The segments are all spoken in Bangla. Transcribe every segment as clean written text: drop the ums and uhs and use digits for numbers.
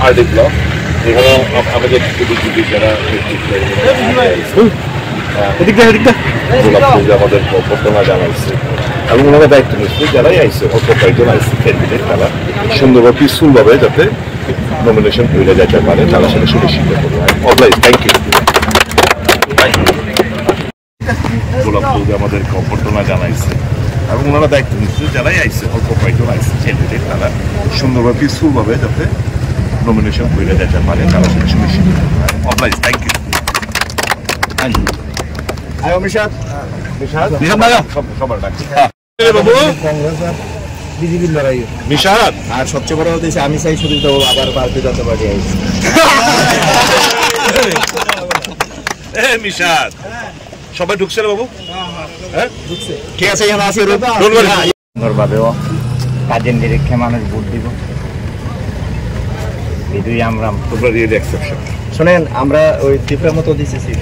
RD block. এখানে আমাদের যারা আমাদের প্রথমা জানাইছে এবং ওনারা দায়িত্ব নিচ্ছে যারাই আইসে অল্প কয়েকজন আইসে ক্যান্ডিডেট তারা সুন্দরভাবে পিসফুলভাবে যাতে নমিনেশন হয়ে যেতে পারে তারা সেটা সুনিশ্চিত করবে। Oblige thank you. গোলাপ ফুল আমাদের অভ্যর্থনা জানাইছে এবং ওনারা দায়িত্ব নিচ্ছে যারাই আইসে অল্প কয়েকজন আইসে ক্যান্ডিডেট তারা সুন্দরভাবে পিসফুলভাবে যাতে নমিনেশন হয়ে যেতে পারে তারা সেটা সুনিশ্চিত করবে। Oblige thank you. আয়ো মিশাদ সবার ডাকছি বাবু বিজেপির লড়াই মিশাদ। আর সবচেয়ে বড় হচ্ছে আমি চাই শুধু তো আবার ভারতীয় জনতা পার্টি আইছে মিশাদ। সবাই ঢুকছে রে বাবু? হ্যাঁ ঢুকছে, ঠিক আছে। এখানে আছে সুন্দরভাবেও কাজের নিরীক্ষে মানুষ ভোট দিব। এটাই আমরা এক্সেপশন। শোনেন, আমরা ওই ত্রিপুরার মতো দিচ্ছি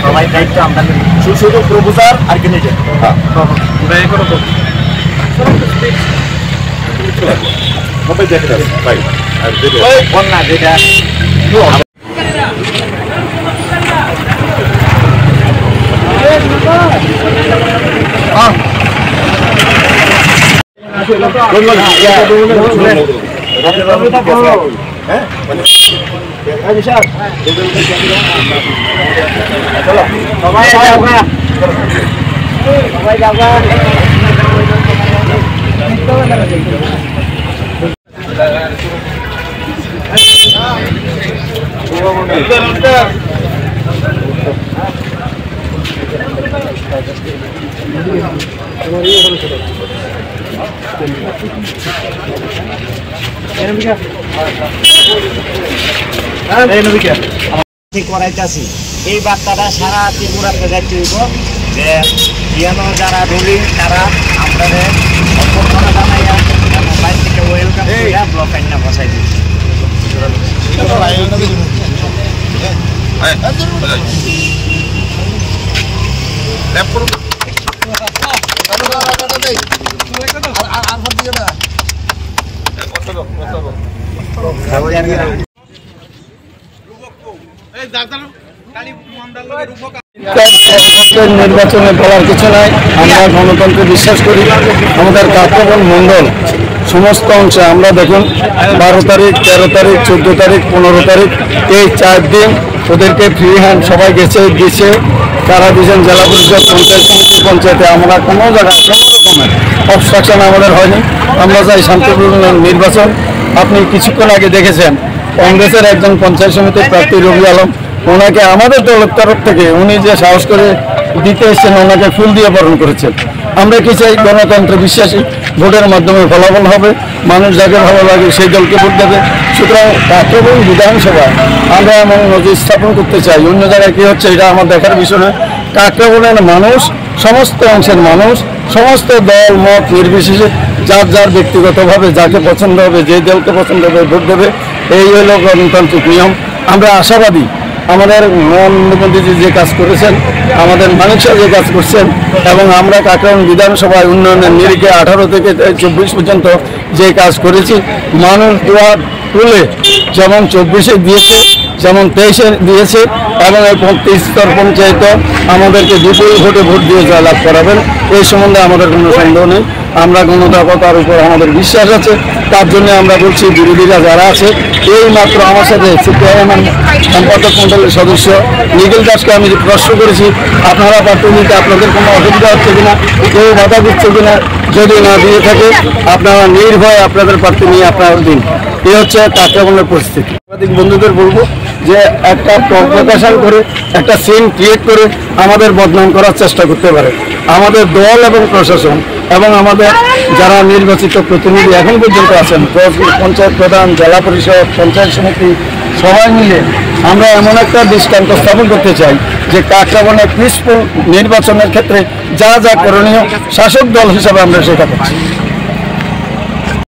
সবাই দায়িত্ব আমরা শুধু প্রপোজাল আর কি নিজে সবাই দেখে বন্যা যেটা করাইতেছি এই বার্তাটা সারা ত্রিপুরাতে যাচ্ছে যে যারা রুলিং তারা আপনাদের অভ্যর্থনা জানাইয়া এবং বাইরে থেকে ওয়েলকাম করিয়া ব্লক আইনা বসাই দিচ্ছি। নির্বাচনে বলার কিছু নাই। আমরা গণতন্ত্রে বিশ্বাস করি। আমাদের কাকরাবন মণ্ডল সমস্ত অংশে আমরা দেখুন 12 তারিখ, 13 তারিখ, 14 তারিখ, 15 তারিখ এই 4 দিন ওদেরকে ফ্রি হ্যান্ড সবাই দিচ্ছে। তারা দিয়েছেন জেলা পরিষদ, পঞ্চায়েত সমিতি, পঞ্চায়েতে আমরা কোনো জায়গায় কোনো রকমের অবস্ট্রাকশন আমাদের হয়নি। আমরা চাই শান্তিপূর্ণ নির্বাচন। আপনি কিছুক্ষণ আগে দেখেছেন কংগ্রেসের একজন পঞ্চায়েত সমিতির প্রার্থী রবি আলম, ওনাকে আমাদের দলের তরফ থেকে উনি যে সাহস করে দিতে এসেছেন ওনাকে ফুল দিয়ে বরণ করেছেন। আমরা কি চাই? গণতন্ত্রে বিশ্বাসী, ভোটের মাধ্যমে ফলাফল হবে, মানুষ যাকে ভালো লাগে সেই দলকে ভোট দেবে। সুতরাং কাকরাবন বিধানসভায় আমরা এমন নজির স্থাপন করতে চাই। অন্য জায়গায় কী হচ্ছে এটা আমার দেখার বিষয় নয়। কাকরাবনের মানুষ, সমস্ত অংশের মানুষ, সমস্ত দল মত নির্বিশেষে যার যার ব্যক্তিগতভাবে যাকে পছন্দ হবে, যে দলকে পছন্দ হবে ভোট দেবে। এই হল গণতান্ত্রিক নিয়ম। আমরা আশাবাদী আমাদের নরেন্দ্র যে কাজ করেছেন, আমাদের মানিক শাহ যে কাজ করছেন এবং আমরা কাকরাবন বিধানসভায় উন্নয়নের নিরিখে 18 থেকে 24 পর্যন্ত যে কাজ করেছি, মানুষ দুয়ার তুলে যেমন 24-এ দিয়েছে, যেমন 23-এ দিয়েছে এবং এই 35 স্তর পঞ্চায়েত আমাদেরকে বিপুল ভোটে ভোট দিয়ে জয়লাভ করাবেন, এই সম্বন্ধে আমাদের কোনো সন্দেহ নেই। আমরা গণতান্ত্রিকতার উপর আমাদের বিশ্বাস আছে। তার জন্য আমরা বলছি বিরোধীরা যারা আছে, এই মাত্র আমার সাথে সিপিআইএম সম্পাদক মণ্ডলের সদস্য নিখিল দাসকে আমি প্রশ্ন করেছি, আপনারা প্রার্থী নিতে আপনাদের কোনো অসুবিধা হচ্ছে কিনা, কেউ বাধা দিচ্ছে কিনা, যদি না দিয়ে থাকে আপনারা নির্ভয়ে আপনাদের প্রার্থী নিয়ে আপনারা দিন। এই হচ্ছে কাকরাবনের পরিস্থিতি। সাংবাদিক বন্ধুদের বলবো যে একটা প্রকাশন করে একটা সিন ক্রিয়েট করে আমাদের বদনাম করার চেষ্টা করতে পারে। আমাদের দল এবং প্রশাসন এবং আমাদের যারা নির্বাচিত প্রতিনিধি এখন পর্যন্ত আছেন, পঞ্চায়েত প্রধান, জেলা পরিষদ, পঞ্চায়েত সমিতি, সবাই মিলে আমরা এমন একটা দৃষ্টান্ত স্থাপন করতে চাই যে কাকরাবনে পিসফুল নির্বাচনের ক্ষেত্রে যা যা করণীয় শাসক দল হিসাবে আমরা সেটা করছি।